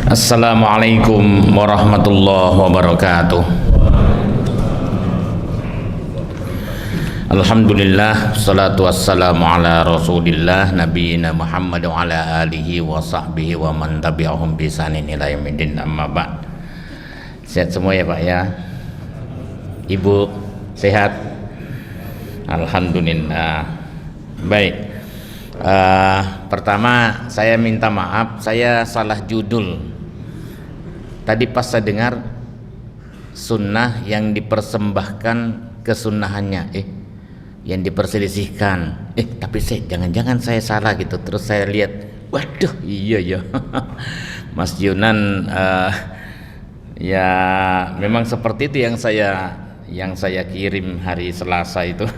Assalamualaikum warahmatullahi wabarakatuh. Alhamdulillah, salatu wassalamu ala rasulillah nabiyina Muhammad wa ala alihi wa sahbihi wa man tabi'ahum bi ihsanin ila yaumiddin, amma ba'd. Sehat semua ya Pak ya? Ibu sehat? Alhamdulillah. Baik. Pertama saya minta maaf, saya salah judul. Tadi pas saya dengar sunnah yang dipersembahkan kesunahannya, yang diperselisihkan, tapi jangan-jangan saya salah gitu. Terus saya lihat, waduh iya ya, Mas Yunan, ya memang seperti itu yang saya kirim hari Selasa itu.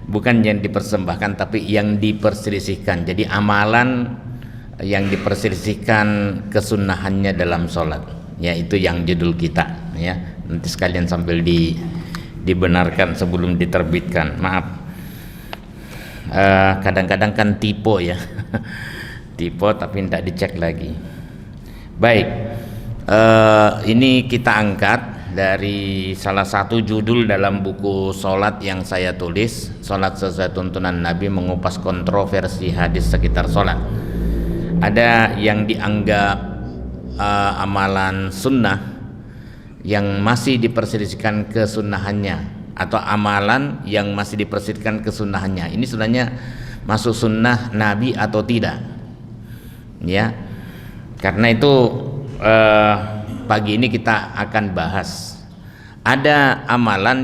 Bukan yang dipersembahkan tapi yang diperselisihkan. Jadi amalan yang diperselisihkan kesunahannya dalam sholat, ya itu yang judul kita ya. Nanti sekalian sambil dibenarkan sebelum diterbitkan. Maaf, kadang-kadang kan typo ya. Typo tapi tidak dicek lagi. Baik, ini kita angkat dari salah satu judul dalam buku sholat yang saya tulis, Sholat Sesuai Tuntunan Nabi, Mengupas Kontroversi Hadis Sekitar Sholat. Ada yang dianggap amalan sunnah yang masih diperselisihkan kesunahannya, atau amalan yang masih diperselisihkan kesunahannya. Ini sebenarnya masuk sunnah Nabi atau tidak? Ya, karena itu pagi ini kita akan bahas. Ada amalan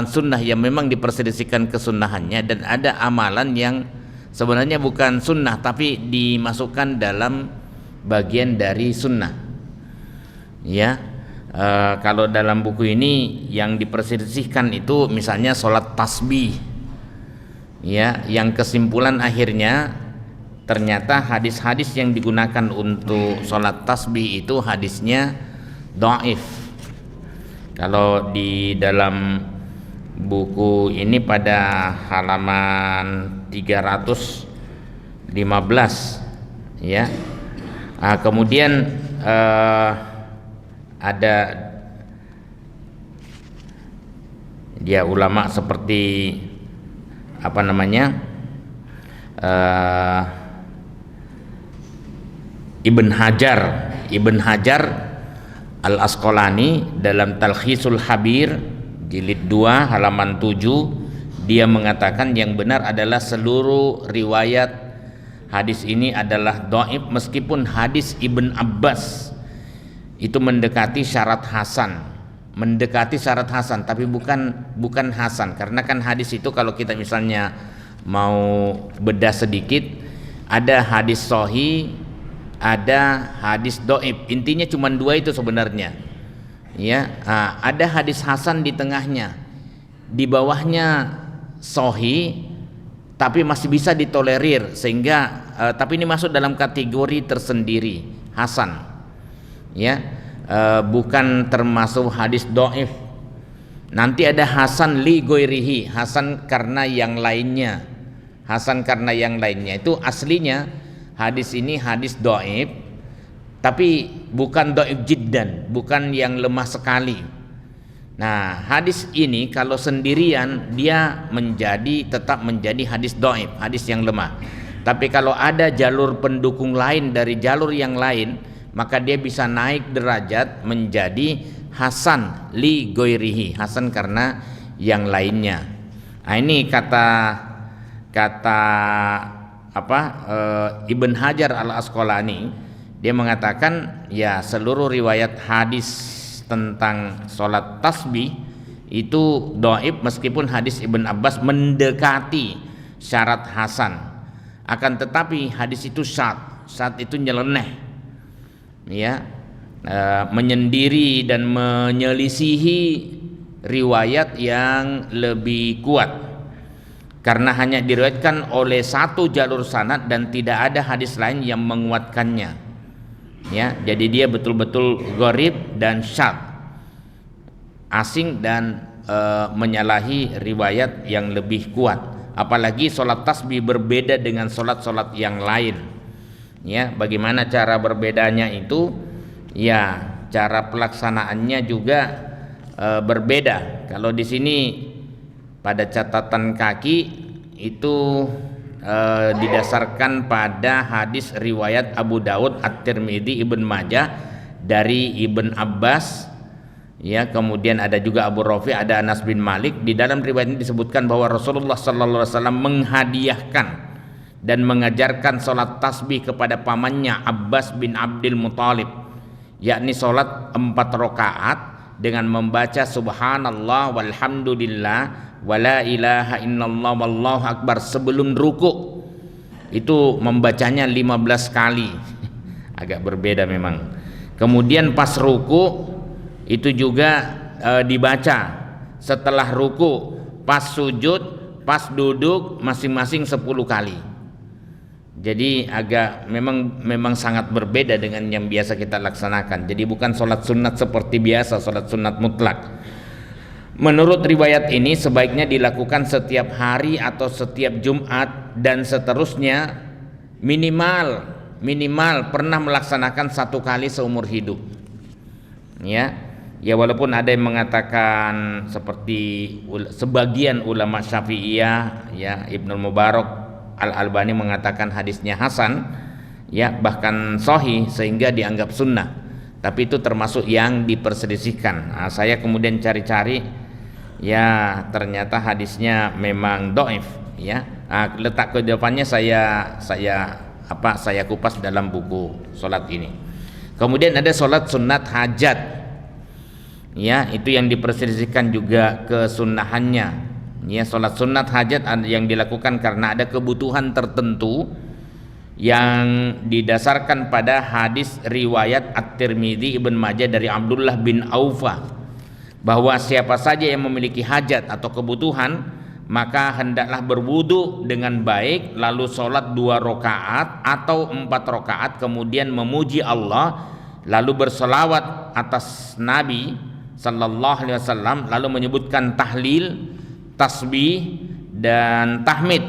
sunnah yang memang diperselisihkan kesunahannya, dan ada amalan yang sebenarnya bukan sunnah tapi dimasukkan dalam bagian dari sunnah. Ya, kalau dalam buku ini yang diperselisihkan itu misalnya sholat tasbih. Ya, yang kesimpulan akhirnya ternyata hadis-hadis yang digunakan untuk sholat tasbih itu hadisnya dhaif. Kalau di dalam buku ini pada halaman 315 ya. Kemudian ada dia ulama seperti apa namanya, Ibn Hajar Al-Asqalani dalam Talkhisul Habir jilid 2 halaman 7, dia mengatakan yang benar adalah seluruh riwayat hadis ini adalah dhaif, meskipun hadis Ibn Abbas itu mendekati syarat hasan, tapi bukan hasan, karena kan hadis itu kalau kita misalnya mau bedah sedikit, ada hadis sahih, ada hadis dhaif, intinya cuma dua itu sebenarnya. Ya, ada hadis hasan di tengahnya, di bawahnya sahih tapi masih bisa ditolerir, sehingga tapi ini masuk dalam kategori tersendiri hasan. Ya, bukan termasuk hadis dhaif. Nanti ada hasan li ghairihi, hasan karena yang lainnya. Itu aslinya hadis ini hadis dhaif, tapi bukan dhaif jiddan, bukan yang lemah sekali. Nah, hadis ini kalau sendirian dia tetap menjadi hadis dhaif, hadis yang lemah. Tapi kalau ada jalur pendukung lain dari jalur yang lain, maka dia bisa naik derajat menjadi hasan li ghairihi, hasan karena yang lainnya. Nah, ini kata Ibn Hajar Al-Asqalani, dia mengatakan ya seluruh riwayat hadis tentang sholat tasbih itu dhaif, meskipun hadis Ibn Abbas mendekati syarat hasan. Akan tetapi hadis itu syadz itu nyeleneh, ya, menyendiri dan menyelisihi riwayat yang lebih kuat, karena hanya diriwayatkan oleh satu jalur sanad dan tidak ada hadis lain yang menguatkannya. Ya, jadi dia betul-betul gharib dan syadz, asing dan menyalahi riwayat yang lebih kuat. Apalagi sholat tasbih berbeda dengan sholat-sholat yang lain. Ya, bagaimana cara berbedanya itu? Ya, cara pelaksanaannya juga berbeda. Kalau di sini pada catatan kaki itu didasarkan pada hadis riwayat Abu Daud, At-Tirmidzi, Ibn Majah dari Ibn Abbas. Ya, kemudian ada juga Abu Rafi, ada Anas bin Malik. Di dalam riwayat ini disebutkan bahwa Rasulullah sallallahu alaihi wasallam menghadiahkan dan mengajarkan sholat tasbih kepada pamannya Abbas bin Abdul Muthalib, yakni sholat 4 rakaat dengan membaca subhanallah walhamdulillah wala ilaha illallah wallahu akbar sebelum ruku. Itu membacanya 15 kali. Agak berbeda memang. Kemudian pas ruku itu juga dibaca. Setelah ruku, pas sujud, pas duduk masing-masing 10 kali. Jadi memang sangat berbeda dengan yang biasa kita laksanakan. Jadi bukan sholat sunat seperti biasa, sholat sunat mutlak. Menurut riwayat ini sebaiknya dilakukan setiap hari atau setiap Jumat dan seterusnya, minimal pernah melaksanakan 1 kali seumur hidup. Ya walaupun ada yang mengatakan seperti sebagian ulama Syafi'iyah, ya Ibnul Mubarak, Al-Albani mengatakan hadisnya hasan, ya bahkan sahih sehingga dianggap sunnah. Tapi itu termasuk yang diperselisihkan. Nah, saya kemudian cari-cari, ya ternyata hadisnya memang dhaif, ya. Nah, letak kejawabannya saya kupas dalam buku sholat ini. Kemudian ada sholat sunat hajat, ya itu yang diperselisihkan juga kesunnahannya. Ya, sholat sunat hajat yang dilakukan karena ada kebutuhan tertentu yang didasarkan pada hadis riwayat At-Tirmidzi, Ibn Majah dari Abdullah bin Aufah, bahwa siapa saja yang memiliki hajat atau kebutuhan maka hendaklah berwudu dengan baik, lalu sholat 2 rakaat atau 4 rakaat, kemudian memuji Allah, lalu berselawat atas Nabi sallallahu alaihi wasallam, lalu menyebutkan tahlil, tasbih dan tahmid,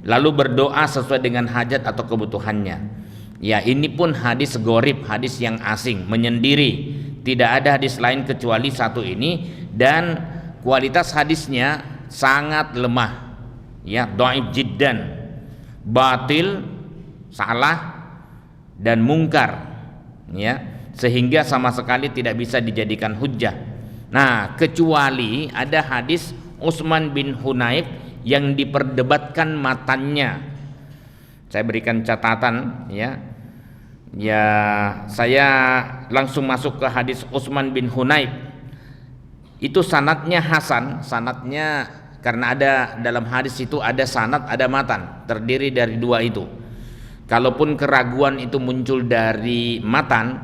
lalu berdoa sesuai dengan hajat atau kebutuhannya. Ya, ini pun hadis gharib, hadis yang asing, menyendiri. Tidak ada hadis lain kecuali satu ini, dan kualitas hadisnya sangat lemah. Ya, dhaif jiddan, batil, salah dan mungkar. Ya, sehingga sama sekali tidak bisa dijadikan hujjah. Nah, kecuali ada hadis Utsman bin Hunayf yang diperdebatkan matannya. Saya berikan catatan, ya. Saya langsung masuk ke hadis Utsman bin Hunayf. Itu sanadnya hasan, sanadnya karena ada dalam hadis itu ada sanad, ada matan, terdiri dari 2 itu. Kalaupun keraguan itu muncul dari matan,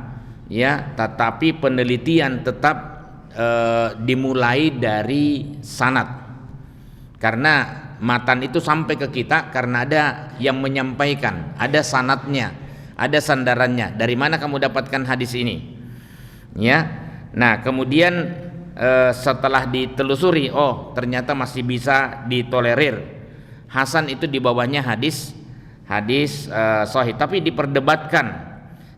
ya, tetapi penelitian tetap dimulai dari sanad, karena matan itu sampai ke kita karena ada yang menyampaikan, ada sanadnya, ada sandarannya. Dari mana kamu dapatkan hadis ini? Ya, nah kemudian setelah ditelusuri, oh ternyata masih bisa ditolerir. Hasan itu di bawahnya hadis sahih, tapi diperdebatkan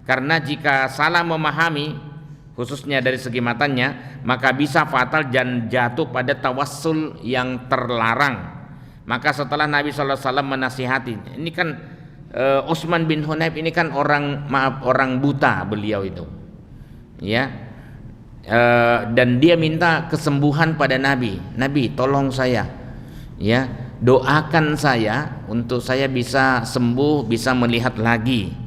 karena jika salah memahami, khususnya dari segi matanya, maka bisa fatal dan jatuh pada tawassul yang terlarang. Maka setelah Nabi SAW menasihati, ini kan Utsman bin Hunayf ini kan orang buta beliau itu, ya, dan dia minta kesembuhan pada Nabi. Nabi, tolong saya, ya, doakan saya untuk saya bisa sembuh, bisa melihat lagi.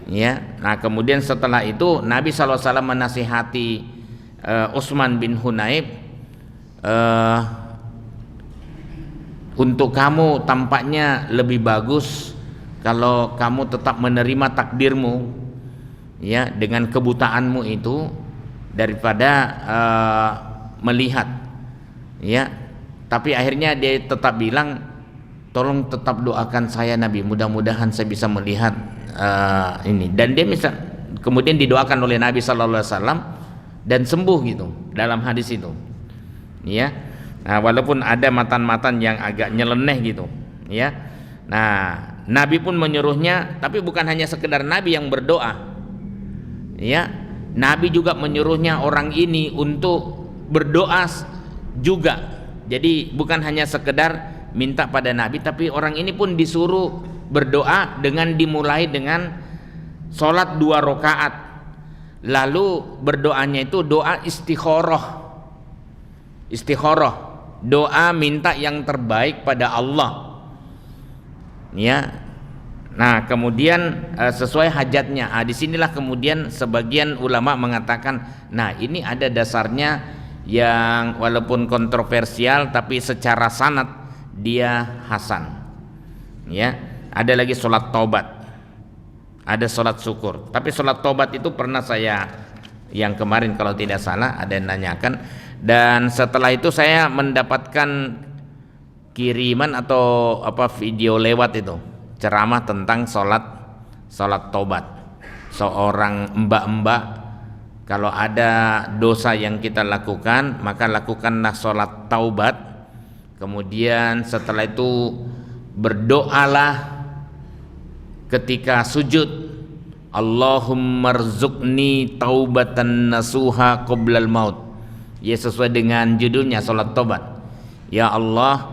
Ya, nah kemudian setelah itu Nabi SAW menasihati Utsman bin Hunayf, untuk kamu tampaknya lebih bagus kalau kamu tetap menerima takdirmu, ya, dengan kebutaanmu itu daripada melihat, ya. Tapi akhirnya dia tetap bilang, tolong tetap doakan saya Nabi, mudah-mudahan saya bisa melihat ini. Dan dia kemudian didoakan oleh Nabi Sallallahu Alaihi Wasallam dan sembuh gitu dalam hadis itu, ya. Nah, walaupun ada matan-matan yang agak nyeleneh gitu, ya. Nah, Nabi pun menyuruhnya, tapi bukan hanya sekedar Nabi yang berdoa. Ya, Nabi juga menyuruhnya orang ini untuk berdoa juga. Jadi bukan hanya sekedar minta pada Nabi, tapi orang ini pun disuruh berdoa dengan dimulai dengan sholat 2 rakaat. Lalu berdoanya itu doa istikharah. Istikharah, doa minta yang terbaik pada Allah. Ya. Nah, kemudian sesuai hajatnya. Disinilah kemudian sebagian ulama mengatakan, nah ini ada dasarnya yang walaupun kontroversial tapi secara sanad dia hasan. Ya, ada lagi sholat taubat, ada sholat syukur. Tapi sholat taubat itu pernah saya yang kemarin kalau tidak salah ada yang nanyakan, dan setelah itu saya mendapatkan kiriman atau video lewat itu ceramah tentang sholat taubat. Seorang mbak-mbak, kalau ada dosa yang kita lakukan maka lakukanlah sholat taubat, kemudian setelah itu berdoalah ketika sujud, Allahumma rzuqni taubatan nasuha qoblal maut. Ya, sesuai dengan judulnya sholat taubat. Ya Allah,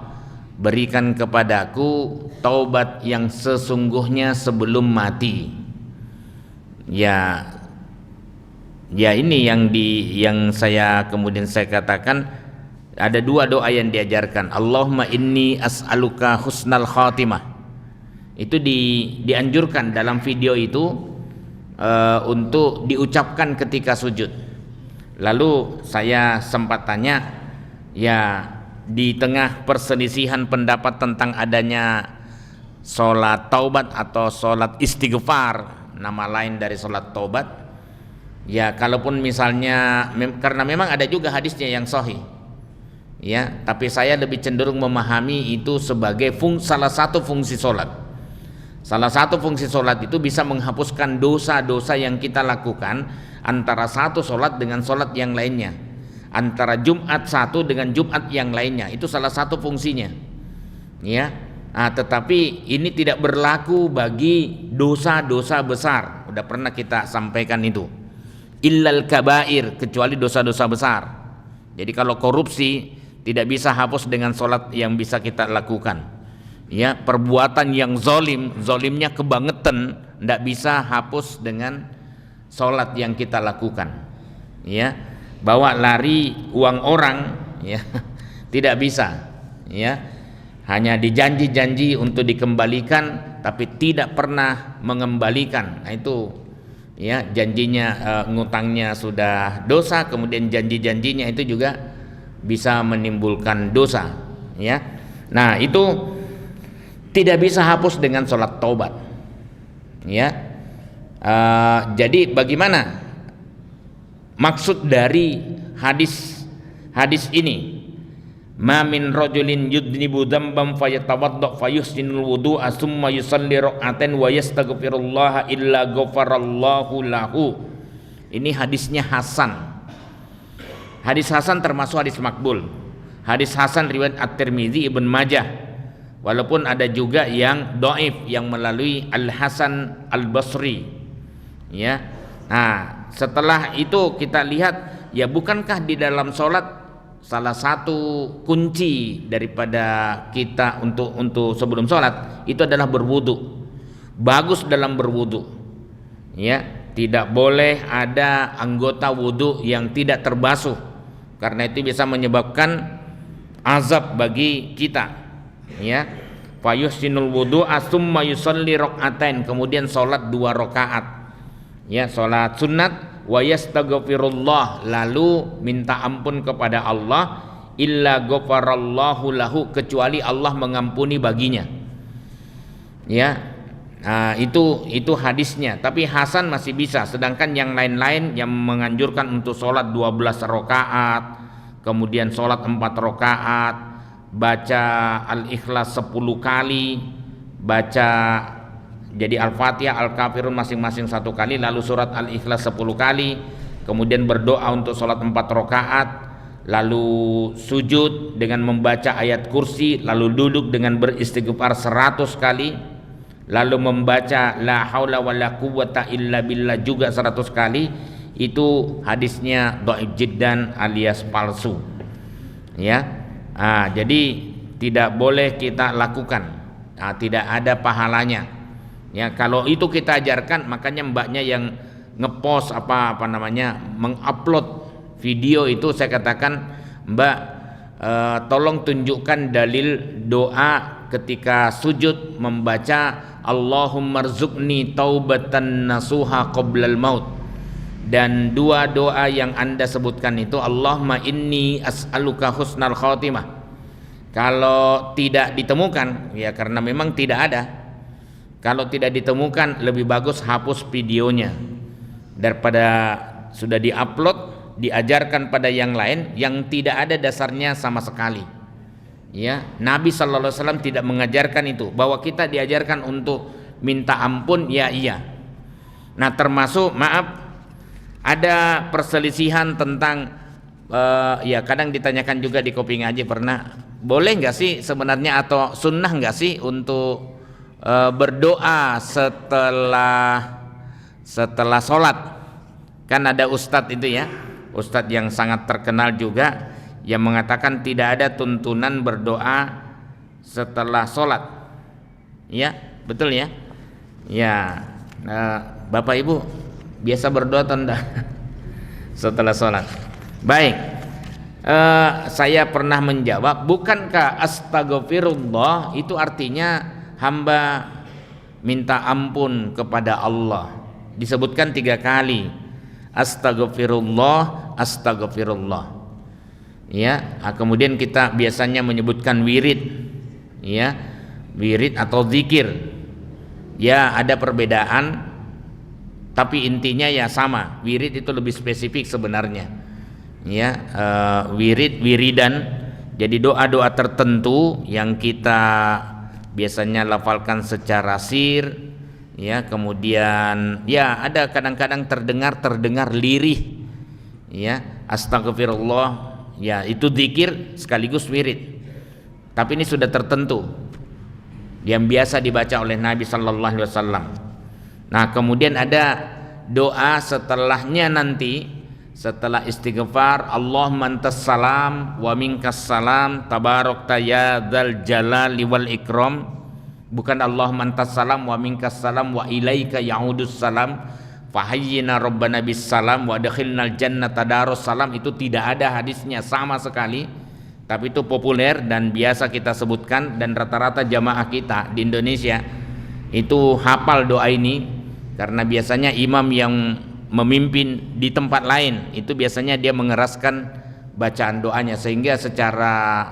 berikan kepadaku taubat yang sesungguhnya sebelum mati. Ya ini yang saya kemudian saya katakan, ada 2 doa yang diajarkan. Allahumma inni as'aluka husnal khatimah. Itu dianjurkan dalam video itu untuk diucapkan ketika sujud. Lalu saya sempat tanya, ya di tengah perselisihan pendapat tentang adanya sholat taubat atau sholat istighfar, nama lain dari sholat taubat, ya kalaupun misalnya karena memang ada juga hadisnya yang sahih, ya, tapi saya lebih cenderung memahami itu sebagai salah satu fungsi sholat. Salah satu fungsi sholat itu bisa menghapuskan dosa-dosa yang kita lakukan antara satu sholat dengan sholat yang lainnya, antara Jumat satu dengan Jumat yang lainnya. Itu salah satu fungsinya, ya. Tetapi ini tidak berlaku bagi dosa-dosa besar. Udah pernah kita sampaikan itu. Illal kabair, kecuali dosa-dosa besar. Jadi kalau korupsi tidak bisa hapus dengan sholat yang bisa kita lakukan. Ya, perbuatan yang zolimnya kebangetan, tidak bisa hapus dengan sholat yang kita lakukan. Ya, bawa lari uang orang, ya, tidak bisa. Ya, hanya dijanji-janji untuk dikembalikan, tapi tidak pernah mengembalikan. Nah itu, ya, janjinya ngutangnya sudah dosa, kemudian janji-janjinya itu juga bisa menimbulkan dosa. Ya, nah itu tidak bisa hapus dengan sholat taubat. Ya, jadi bagaimana maksud dari hadis ini? Ma min rajulin yudnibu dzamban fayatawadda fayuhsinul wudu'a tsumma yusalli rak'atain wa yastaghfirullaha illa ghafarallahu lahu. Ini hadisnya hasan. Hadis hasan termasuk hadis makbul. Hadis hasan riwayat At-Tirmidzi, Ibn Majah. Walaupun ada juga yang dhaif yang melalui Al-Hasan Al-Basri. Ya. Nah, setelah itu kita lihat, ya bukankah di dalam sholat salah satu kunci daripada kita untuk sebelum sholat itu adalah berwudu. Bagus dalam berwudu. Ya, tidak boleh ada anggota wudu yang tidak terbasuh, karena itu bisa menyebabkan azab bagi kita. Ya, fayuhsinul wudu'a tsumma yusalli rak'atain, kemudian salat 2 rakaat. Ya, salat sunat, wa yastaghfirullah, lalu minta ampun kepada Allah, illa ghafarallahu lahu, kecuali Allah mengampuni baginya. Ya, itu hadisnya. Tapi hasan masih bisa, sedangkan yang lain-lain yang menganjurkan untuk salat 12 rakaat, kemudian salat 4 rakaat, baca Al-Ikhlas 10 kali, baca jadi Al-Fatihah, Al-Kafirun masing-masing 1 kali, lalu surat Al-Ikhlas 10 kali, kemudian berdoa untuk sholat 4 rakaat, lalu sujud dengan membaca ayat kursi, lalu duduk dengan beristighfar 100 kali, lalu membaca la haula wala quwwata illa billah juga 100 kali, itu hadisnya dhaif jiddan alias palsu. Ya. Jadi tidak boleh kita lakukan. Tidak ada pahalanya. Ya, kalau itu kita ajarkan, makanya mbaknya yang ngepost mengupload video itu, saya katakan, Mbak, tolong tunjukkan dalil doa ketika sujud membaca Allahumma rzuqni taubatan nasuha qoblal maut, dan dua doa yang Anda sebutkan itu Allahumma inni as'aluka husnal khatimah. Kalau tidak ditemukan, ya karena memang tidak ada, kalau tidak ditemukan lebih bagus hapus videonya daripada sudah diupload, diajarkan pada yang lain yang tidak ada dasarnya sama sekali. Ya, Nabi sallallahu alaihi wasallam tidak mengajarkan itu. Bahwa kita diajarkan untuk minta ampun, ya iya. Nah, termasuk ada perselisihan tentang ya kadang ditanyakan juga di Kopi Ngaji pernah, boleh nggak sih sebenarnya atau sunnah nggak sih untuk berdoa setelah sholat? Kan ada ustadz itu ya, ustadz yang sangat terkenal juga yang mengatakan tidak ada tuntunan berdoa setelah sholat. Ya, betul ya. Ya, Bapak Ibu biasa berdoa atau enggak setelah sholat? Baik, saya pernah menjawab, bukankah astagfirullah itu artinya hamba minta ampun kepada Allah? Disebutkan 3 kali, astagfirullah, astagfirullah. Ya, kemudian kita biasanya menyebutkan wirid, ya, wirid atau zikir. Ya, ada perbedaan, tapi intinya ya sama. Wirid itu lebih spesifik sebenarnya. Ya, wiridan, jadi doa-doa tertentu yang kita biasanya lafalkan secara sir. Ya, kemudian ya ada kadang-kadang terdengar lirih. Ya, astagfirullah. Ya, itu zikir sekaligus wirid. Tapi ini sudah tertentu yang biasa dibaca oleh Nabi sallallahu alaihi wasallam. Nah, kemudian ada doa setelahnya nanti, setelah istighfar, Allahumma antas salam wa minkas salam tabarakta ya dzal jalali wal ikram. Bukan Allahumma antas salam wa minkas salam wa ilaika ya'udus salam fahayyina rabbana bis salam wa adkhilnal jannata darus salam. Itu tidak ada hadisnya sama sekali, tapi itu populer dan biasa kita sebutkan, dan rata-rata jamaah kita di Indonesia itu hafal doa ini, karena biasanya imam yang memimpin di tempat lain itu biasanya dia mengeraskan bacaan doanya, sehingga secara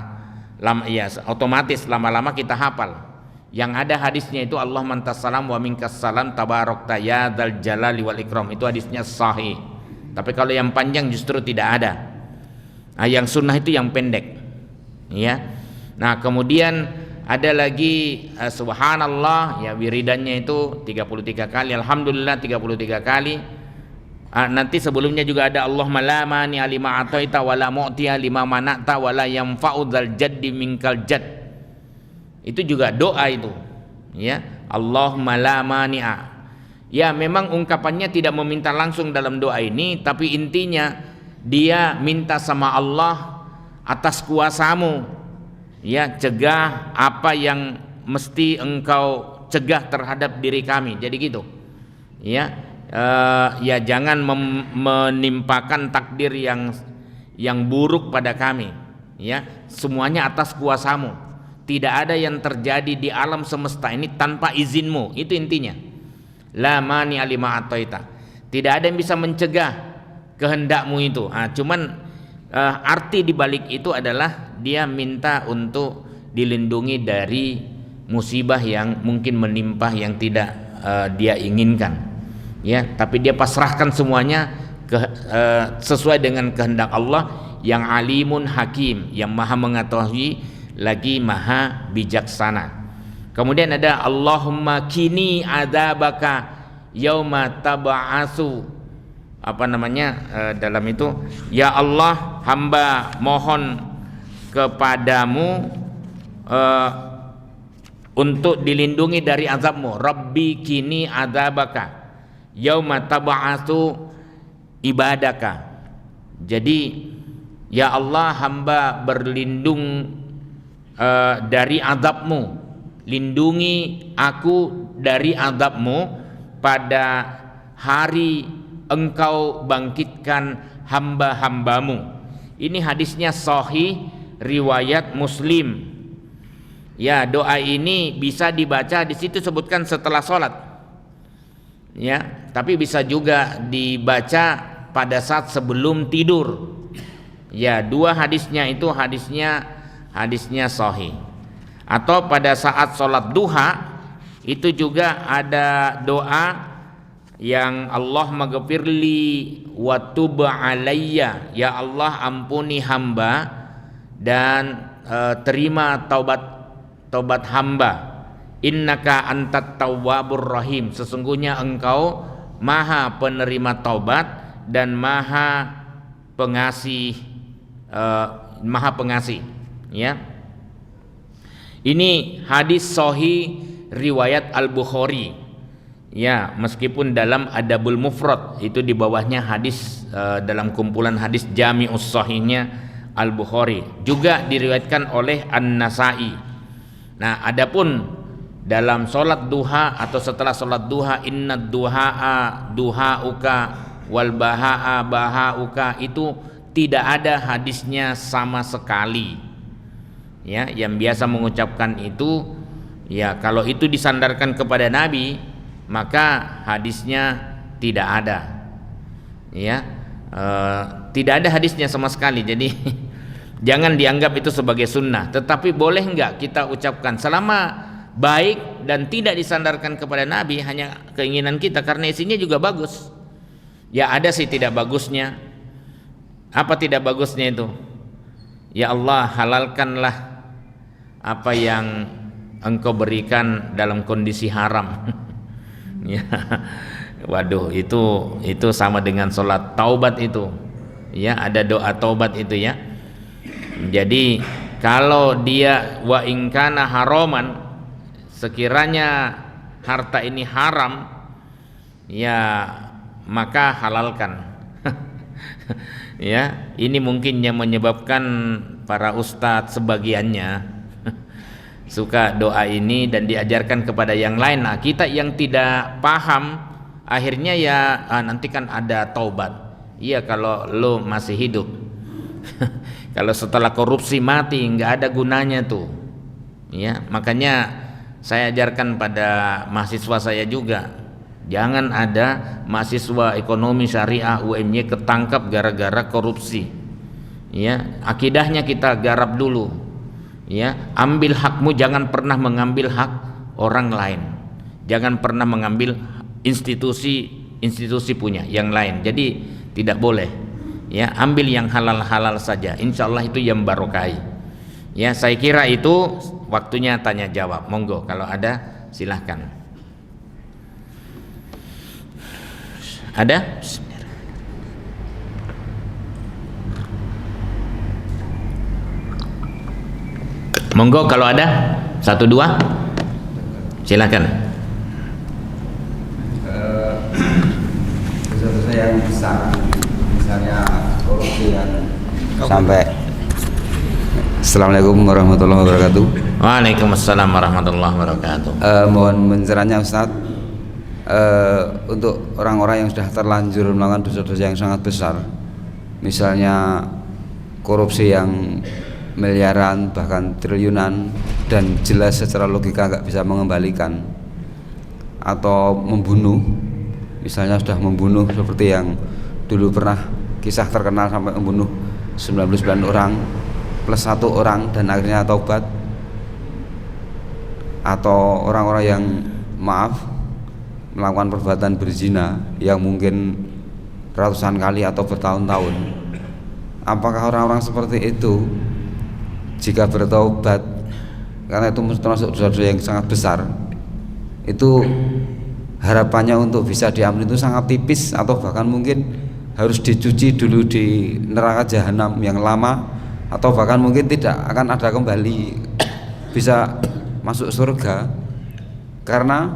otomatis lama-lama kita hafal. Yang ada hadisnya itu Allahumma antas salam wa minkas salam tabarakta ya dzal jalali wal ikram, itu hadisnya sahih. Tapi kalau yang panjang justru tidak ada. Nah, yang sunnah itu yang pendek. Ya. Nah, kemudian ada lagi subhanallah, ya wiridannya itu 33 kali, alhamdulillah 33 kali. Nanti sebelumnya juga ada Allahumma la mani lima ataita wa la mu'tiya lima mana'ta wa la yanfa'u dzal jaddi minkal jadd. Itu juga doa itu. Ya, Allahumma la mani'a. Ya, memang ungkapannya tidak meminta langsung dalam doa ini, tapi intinya dia minta sama Allah atas kuasamu. Ya, cegah apa yang mesti engkau cegah terhadap diri kami. Jadi gitu. Ya. Ya jangan menimpakan takdir yang buruk pada kami. Ya, semuanya atas kuasamu. Tidak ada yang terjadi di alam semesta ini tanpa izinmu. Itu intinya. La mani lima ataita. Tidak ada yang bisa mencegah kehendakmu itu. Cuman arti dibalik itu adalah dia minta untuk dilindungi dari musibah yang mungkin menimpa yang tidak dia inginkan. Ya, tapi dia pasrahkan semuanya sesuai dengan kehendak Allah yang alimun hakim, yang maha mengetahui lagi maha bijaksana. Kemudian ada Allahumma kini adzabaka yauma tab'atsu, dalam itu, ya Allah, hamba mohon kepadamu untuk dilindungi dari azabmu. Rabbi kini adzabaka yauma tab'atsu ibadaka. Jadi ya Allah, hamba berlindung dari azabmu, lindungi aku dari azabmu pada hari engkau bangkitkan hamba-hambamu. Ini hadisnya sahih riwayat Muslim. Ya, doa ini bisa dibaca, di situ sebutkan setelah sholat. Ya, tapi bisa juga dibaca pada saat sebelum tidur. Ya, dua hadisnya itu hadisnya sahih. Atau pada saat sholat duha itu juga ada doa yang Allah maghfirli wa tub alayya, ya Allah ampuni hamba dan terima taubat hamba. Innaka antat tawwabur rahim, sesungguhnya engkau maha penerima taubat dan maha pengasih, ya. Ini hadis sahih riwayat Al-Bukhari. Ya, meskipun dalam Adabul Mufrad itu di bawahnya hadis dalam kumpulan hadis Jami'us Shahihnya Al-Bukhari, juga diriwayatkan oleh An-Nasa'i. Nah, adapun dalam sholat duha atau setelah sholat duha, innad duha'a duha'uka wal baha'a baha'uka, itu tidak ada hadisnya sama sekali. Ya, yang biasa mengucapkan itu, ya kalau itu disandarkan kepada Nabi, maka hadisnya tidak ada. Ya, tidak ada hadisnya sama sekali. Jadi jangan dianggap itu sebagai sunnah. Tetapi boleh enggak kita ucapkan selama baik dan tidak disandarkan kepada Nabi, hanya keinginan kita karena isinya juga bagus. Ya, ada sih tidak bagusnya. Apa tidak bagusnya itu? Ya Allah, halalkanlah apa yang engkau berikan dalam kondisi haram. Ya, waduh, itu sama dengan sholat taubat itu. Ya, ada doa taubat itu ya. Jadi kalau dia wa ingkana haroman, sekiranya harta ini haram, ya maka halalkan. Ya, ini mungkin yang menyebabkan para ustadz sebagiannya suka doa ini dan diajarkan kepada yang lain. Nah, kita yang tidak paham akhirnya ya nanti kan ada taubat. Iya, kalau lo masih hidup. Kalau setelah korupsi mati nggak ada gunanya tuh. Ya, makanya saya ajarkan pada mahasiswa saya juga, jangan ada mahasiswa ekonomi syariah UMY ketangkap gara-gara korupsi. Ya, akidahnya kita garap dulu. Ya, ambil hakmu, jangan pernah mengambil hak orang lain. Jangan pernah mengambil institusi punya yang lain. Jadi tidak boleh. Ya, ambil yang halal-halal saja. Insya Allah itu yang barokai. Ya, saya kira itu waktunya tanya jawab. Monggo kalau ada silahkan. Ada? Monggo kalau ada, 1 2 silakan. Dosa-dosa yang besar, misalnya korupsi yang sampai. Assalamualaikum warahmatullahi wabarakatuh. Waalaikumsalam warahmatullahi wabarakatuh. Mohon pencerahannya Ustaz, untuk orang-orang yang sudah terlanjur melakukan dosa-dosa yang sangat besar, misalnya korupsi yang miliaran bahkan triliunan dan jelas secara logika nggak bisa mengembalikan, atau membunuh, misalnya sudah membunuh seperti yang dulu pernah kisah terkenal sampai membunuh 99 orang plus 1 orang dan akhirnya taubat, atau orang-orang yang melakukan perbuatan berzina yang mungkin ratusan kali atau bertahun-tahun. Apakah orang-orang seperti itu jika bertaubat, karena itu termasuk dosa-dosa yang sangat besar, itu harapannya untuk bisa diampuni itu sangat tipis, atau bahkan mungkin harus dicuci dulu di neraka jahanam yang lama, atau bahkan mungkin tidak akan ada kembali, bisa masuk surga, karena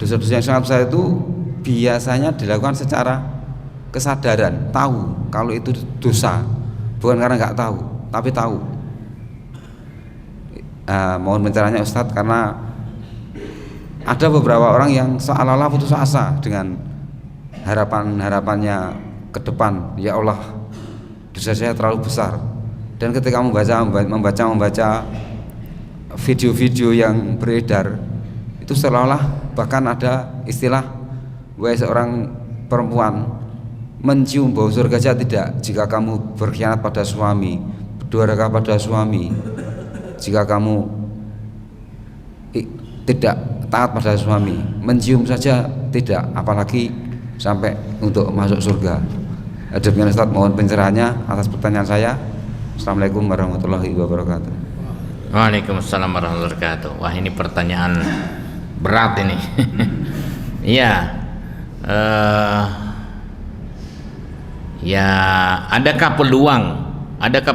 dosa-dosa yang sangat besar itu biasanya dilakukan secara kesadaran, tahu kalau itu dosa, bukan karena nggak tahu, tapi tahu. Mohon pencerahannya Ustadz, karena ada beberapa orang yang seolah-olah putus asa dengan harapannya ke depan, ya Allah, dosa saya terlalu besar. Dan ketika membaca video-video yang beredar, itu seolah-olah bahkan ada istilah, wahai seorang perempuan, mencium bau surga saja tidak jika kamu berkhianat pada suami, berdurhaka pada suami, jika kamu tidak taat pada suami, mencium saja tidak, apalagi sampai untuk masuk surga. Demikian Ustaz, mohon pencerahannya atas pertanyaan saya. Assalamualaikum warahmatullahi wabarakatuh. Waalaikumsalam warahmatullahi wabarakatuh. Wah, ini pertanyaan berat ini. Iya, ya, adakah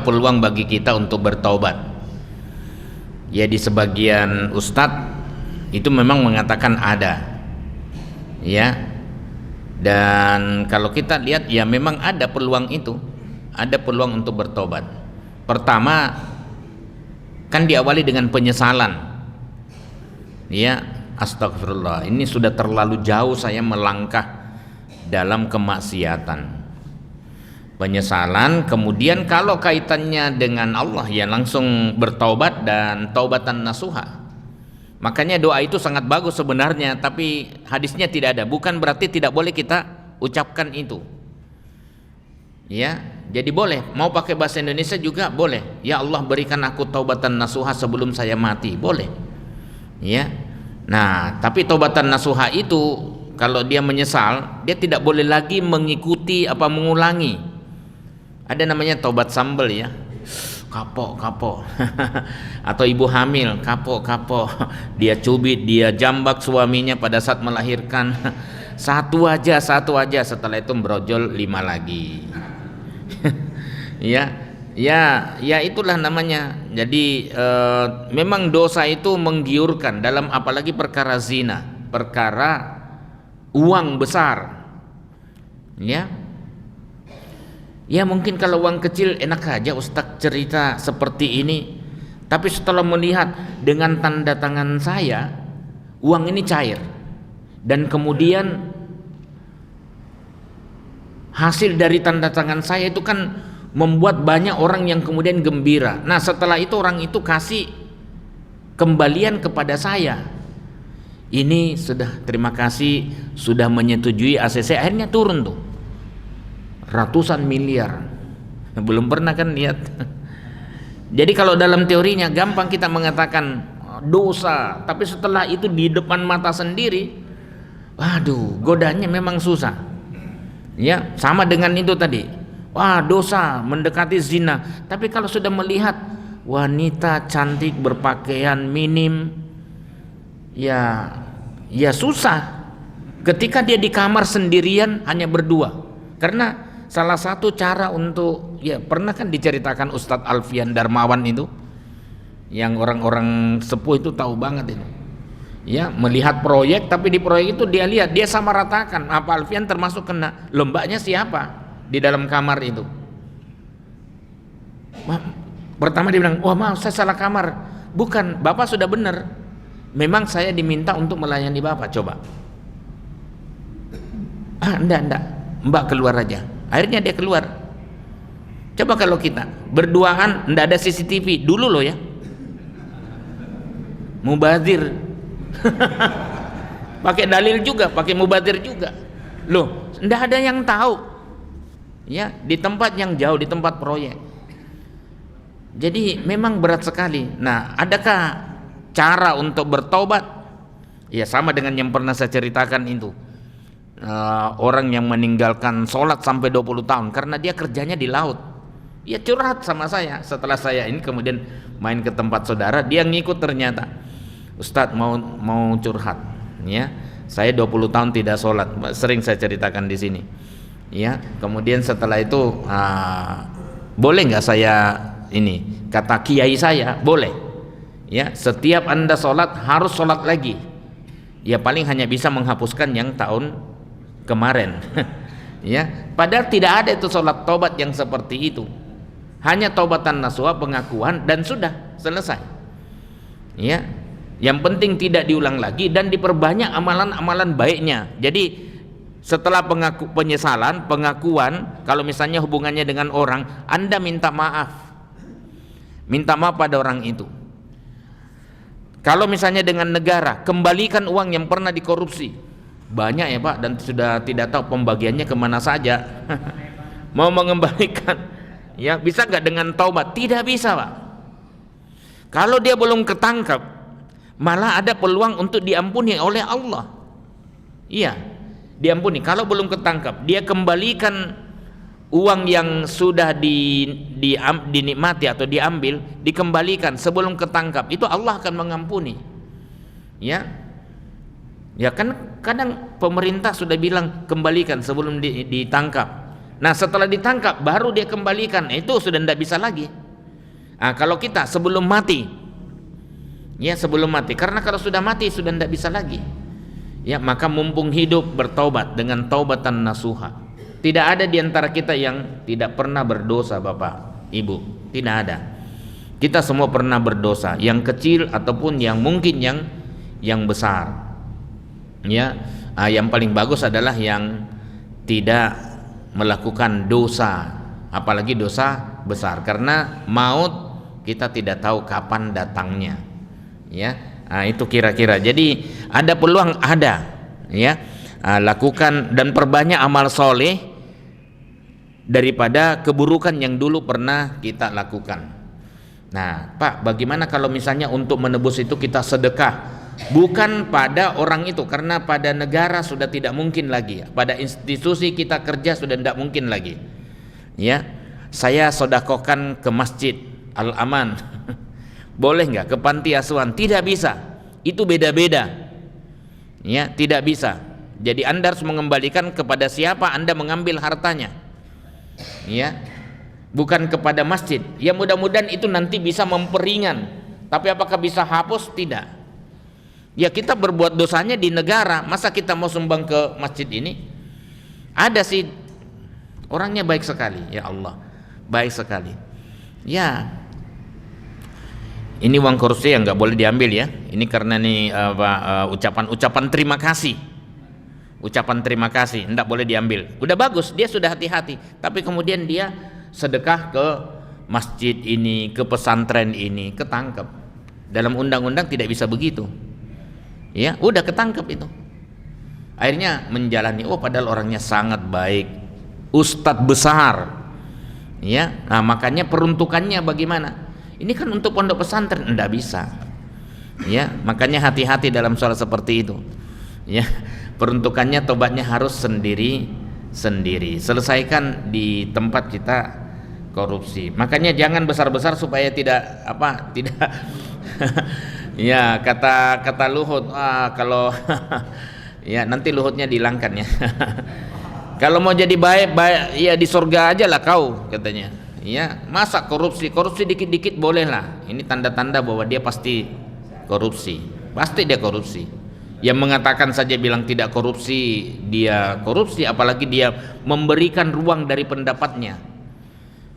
peluang bagi kita untuk bertaubat? Ya, di sebagian ustadz itu memang mengatakan ada, ya. Dan kalau kita lihat, ya memang ada peluang itu, ada peluang untuk bertobat. Pertama, kan diawali dengan penyesalan, ya, astagfirullah, ini sudah terlalu jauh saya melangkah dalam kemaksiatan. Penyesalan, kemudian kalau kaitannya dengan Allah, ya langsung bertaubat dan taubatan nasuha. Makanya doa itu sangat bagus sebenarnya, tapi hadisnya tidak ada. Bukan berarti tidak boleh kita ucapkan itu, ya. Jadi boleh, mau pakai bahasa Indonesia juga boleh. Ya Allah, berikan aku taubatan nasuha sebelum saya mati, boleh, ya. Nah, tapi taubatan nasuha itu kalau dia menyesal, dia tidak boleh lagi mengikuti apa mengulangi. Ada namanya taubat sambel, ya, kapok atau ibu hamil kapok, dia cubit, dia jambak suaminya pada saat melahirkan, satu aja, setelah itu brojol 5 lagi. ya itulah namanya. Jadi memang dosa itu menggiurkan, dalam apalagi perkara zina, perkara uang besar, ya mungkin kalau uang kecil enak aja Ustadz cerita seperti ini, tapi setelah melihat dengan tanda tangan saya uang ini cair, dan kemudian hasil dari tanda tangan saya itu kan membuat banyak orang yang kemudian gembira. Nah, setelah itu orang itu kasih kembalian kepada saya, ini sudah, terima kasih sudah menyetujui ACC, akhirnya turun tuh ratusan miliar. Belum pernah kan lihat. Jadi kalau dalam teorinya gampang kita mengatakan dosa, tapi setelah itu di depan mata sendiri, waduh, godanya memang susah. Ya, sama dengan itu tadi. Wah, dosa mendekati zina. Tapi kalau sudah melihat wanita cantik berpakaian minim, ya susah. Ketika dia di kamar sendirian hanya berdua. Karena salah satu cara untuk, ya pernah kan diceritakan Ustadz Alfian Darmawan itu, yang orang-orang sepuh itu tahu banget itu, ya, melihat proyek, tapi di proyek itu dia lihat, dia sama ratakan. Apa Alfian termasuk kena? Lombanya siapa di dalam kamar itu? Pertama dia bilang, wah maaf saya salah kamar. Bukan, Bapak sudah benar, memang saya diminta untuk melayani Bapak. Coba, enggak, Mbak keluar aja. Akhirnya dia keluar. Coba kalau kita berduaan, ndak ada CCTV dulu loh, ya, mubazir. Pakai dalil juga, pakai mubazir juga loh, ndak ada yang tahu, ya, di tempat yang jauh, di tempat proyek. Jadi memang berat sekali. Nah, adakah cara untuk bertobat? Ya sama dengan yang pernah saya ceritakan itu. Orang yang meninggalkan sholat sampai 20 tahun karena dia kerjanya di laut. Dia curhat sama saya. Setelah saya ini kemudian main ke tempat saudara, dia ngikut ternyata. Ustadz mau curhat, ya, saya 20 tahun tidak sholat, sering saya ceritakan di sini, ya. Kemudian setelah itu boleh nggak saya ini, kata kiai saya boleh, Ya, setiap Anda sholat harus sholat lagi. Ya paling hanya bisa menghapuskan yang tahun kemarin. Ya, padahal tidak ada itu sholat tobat yang seperti itu. Hanya taubatan nasuha, pengakuan, dan sudah selesai. Ya, yang penting tidak diulang lagi dan diperbanyak amalan-amalan baiknya. Jadi setelah penyesalan, pengakuan, kalau misalnya hubungannya dengan orang, Anda minta maaf pada orang itu. Kalau misalnya dengan negara, kembalikan uang yang pernah dikorupsi. Banyak ya Pak, dan sudah tidak tahu pembagiannya kemana saja. Mau mengembalikan, ya bisa nggak dengan taubat? Tidak bisa Pak. Kalau dia belum ketangkap, malah ada peluang untuk diampuni oleh Allah. Iya, diampuni. Kalau belum ketangkap, dia kembalikan uang yang sudah dinikmati atau diambil, dikembalikan sebelum ketangkap, itu Allah akan mengampuni. Ya kan kadang pemerintah sudah bilang kembalikan sebelum ditangkap. Nah setelah ditangkap baru dia kembalikan, itu sudah tidak bisa lagi. Nah, kalau kita sebelum mati, ya sebelum mati, karena kalau sudah mati sudah tidak bisa lagi. Ya maka mumpung hidup bertaubat dengan taubatan nasuha. Tidak ada di antara kita yang tidak pernah berdosa Bapak Ibu, tidak ada. Kita semua pernah berdosa, yang kecil ataupun yang mungkin yang besar. Ya, yang paling bagus adalah yang tidak melakukan dosa, apalagi dosa besar, karena maut kita tidak tahu kapan datangnya. Ya, itu kira-kira. Jadi ada peluang, ada. Ya, lakukan dan perbanyak amal soleh daripada keburukan yang dulu pernah kita lakukan. Nah, Pak, bagaimana kalau misalnya untuk menebus itu kita sedekah? Bukan pada orang itu, karena pada negara sudah tidak mungkin lagi, pada institusi kita kerja sudah tidak mungkin lagi. Ya, saya sedekahkan ke Masjid Al-Aman. Boleh nggak? Ke panti asuhan? Tidak bisa. Itu beda-beda. Ya, tidak bisa. Jadi Anda harus mengembalikan kepada siapa Anda mengambil hartanya. Ya, bukan kepada masjid. Ya mudah-mudahan itu nanti bisa memperingan. Tapi apakah bisa hapus? Tidak. Ya kita berbuat dosanya di negara, masa kita mau sumbang ke masjid ini? Ada sih orangnya baik sekali, ya Allah, baik sekali. Ya, ini uang korupsi yang nggak boleh diambil ya. Ini karena nih ucapan terima kasih, ucapan terima kasih, nggak boleh diambil. Udah bagus, dia sudah hati-hati, tapi kemudian dia sedekah ke masjid ini, ke pesantren ini, ketangkep. Dalam undang-undang tidak bisa begitu. Ya, udah ketangkep itu. Akhirnya menjalani, oh padahal orangnya sangat baik, ustadz besar. Ya, nah makanya peruntukannya bagaimana? Ini kan untuk pondok pesantren, enggak bisa. Ya, makanya hati-hati dalam soal seperti itu. Ya, peruntukannya tobatnya harus sendiri-sendiri. Selesaikan di tempat kita korupsi. Makanya jangan besar-besar supaya tidak ya kata Luhut, kalau ya nanti Luhutnya dihilangkan ya. Kalau mau jadi baik ya di surga aja lah kau, katanya. Ya, masa korupsi dikit-dikit boleh lah. Ini tanda-tanda bahwa dia pasti korupsi. Pasti dia korupsi. Yang mengatakan saja bilang tidak korupsi, dia korupsi, apalagi dia memberikan ruang dari pendapatnya.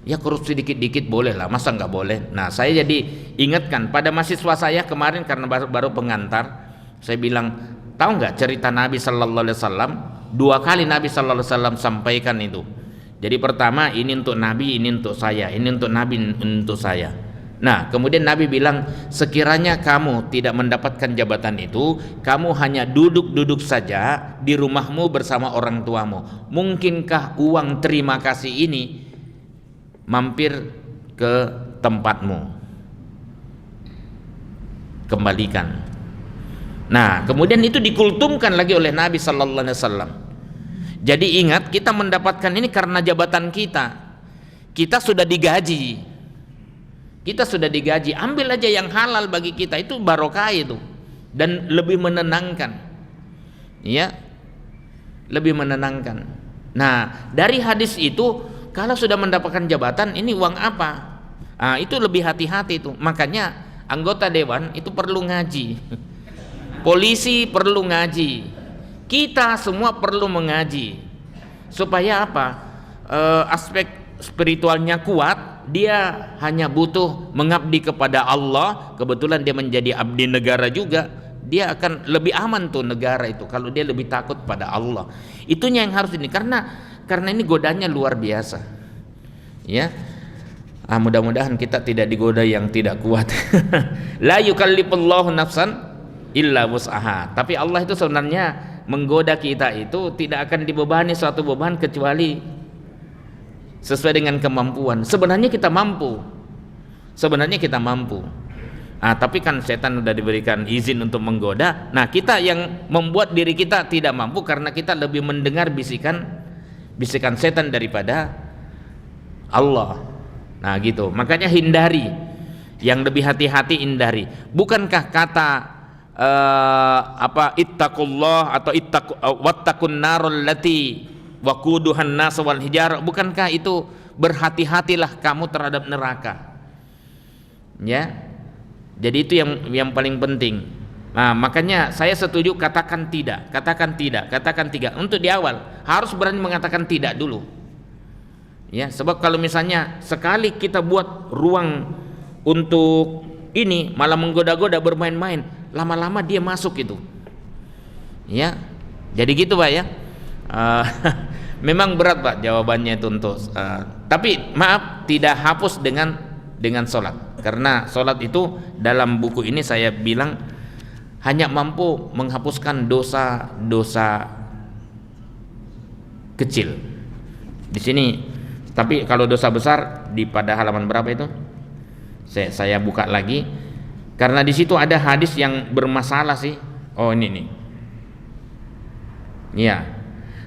Ya korupsi dikit-dikit boleh lah, masa nggak boleh? Nah saya jadi ingatkan pada mahasiswa saya kemarin karena baru pengantar, saya bilang tahu nggak cerita Nabi Sallallahu Alaihi Wasallam? 2 kali Nabi Sallallahu Alaihi Wasallam sampaikan itu. Jadi pertama ini untuk Nabi, ini untuk saya, ini untuk Nabi, untuk saya. Nah kemudian Nabi bilang sekiranya kamu tidak mendapatkan jabatan itu, kamu hanya duduk-duduk saja di rumahmu bersama orang tuamu. Mungkinkah uang terima kasih ini mampir ke tempatmu, kembalikan. Nah kemudian itu dikultumkan lagi oleh Nabi Sallallahu Alaihi Wasallam. Jadi ingat, kita mendapatkan ini karena jabatan kita sudah digaji, ambil aja yang halal bagi kita, itu barokah itu, dan lebih menenangkan, ya, lebih menenangkan. Nah dari hadis itu, kalau sudah mendapatkan jabatan ini uang apa? Itu lebih hati-hati itu. Makanya anggota dewan itu perlu ngaji, polisi perlu ngaji, kita semua perlu mengaji supaya apa? Aspek spiritualnya kuat. Dia hanya butuh mengabdi kepada Allah. Kebetulan dia menjadi abdi negara juga, dia akan lebih aman tuh negara itu kalau dia lebih takut pada Allah. Itunya yang harus ini, karena ini godanya luar biasa ya. Mudah-mudahan kita tidak digoda yang tidak kuat. La yukallifullahu nafsan illa wus'aha. Tapi Allah itu sebenarnya menggoda kita itu tidak akan dibebani suatu beban kecuali sesuai dengan kemampuan. Sebenarnya kita mampu. Tapi kan setan sudah diberikan izin untuk menggoda. Nah, kita yang membuat diri kita tidak mampu karena kita lebih mendengar bisikan setan daripada Allah. Nah, gitu. Makanya hindari. Yang lebih hati-hati hindari. Bukankah kata ittaqullah atau wattaqun narul lati waquduhan nas wal hijar, bukankah itu berhati-hatilah kamu terhadap neraka? Ya. Jadi itu yang paling penting. Nah, makanya saya setuju katakan tidak. Untuk di awal harus berani mengatakan tidak dulu. Ya, sebab kalau misalnya sekali kita buat ruang untuk ini malah menggoda-goda bermain-main, lama-lama dia masuk itu. Ya. Jadi gitu, Pak ya. Memang berat, Pak, jawabannya itu untuk tapi maaf, tidak hapus dengan sholat. Karena sholat itu dalam buku ini saya bilang hanya mampu menghapuskan dosa-dosa kecil di sini. Tapi kalau dosa besar pada halaman berapa itu? Saya buka lagi karena di situ ada hadis yang bermasalah sih. Oh, ini nih. Iya.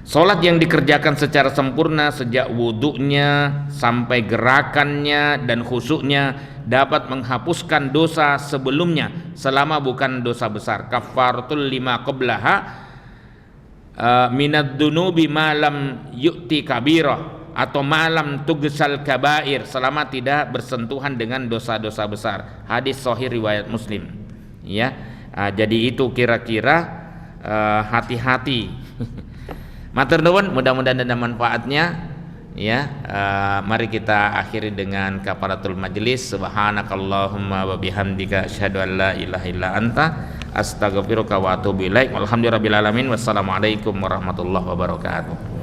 Sholat yang dikerjakan secara sempurna sejak wudhunya sampai gerakannya dan khusyuknya dapat menghapuskan dosa sebelumnya selama bukan dosa besar. Kafaratul lima qablaha minad dunubi malam yu'ti kabirah, atau malam tugsal kabair, selama tidak bersentuhan dengan dosa-dosa besar. Hadis sahih riwayat Muslim. Ya, jadi itu kira-kira hati-hati. Matur nuwun, mudah-mudahan ada manfaatnya. Ya, mari kita akhiri dengan kafaratul majlis. Subhanakallahumma wa bihamdika asyhadu an la ilaha illa anta astaghfiruka wa atubu ilaik. Walhamdulillahirabbil alamin. Wassalamualaikum warahmatullahi wabarakatuh.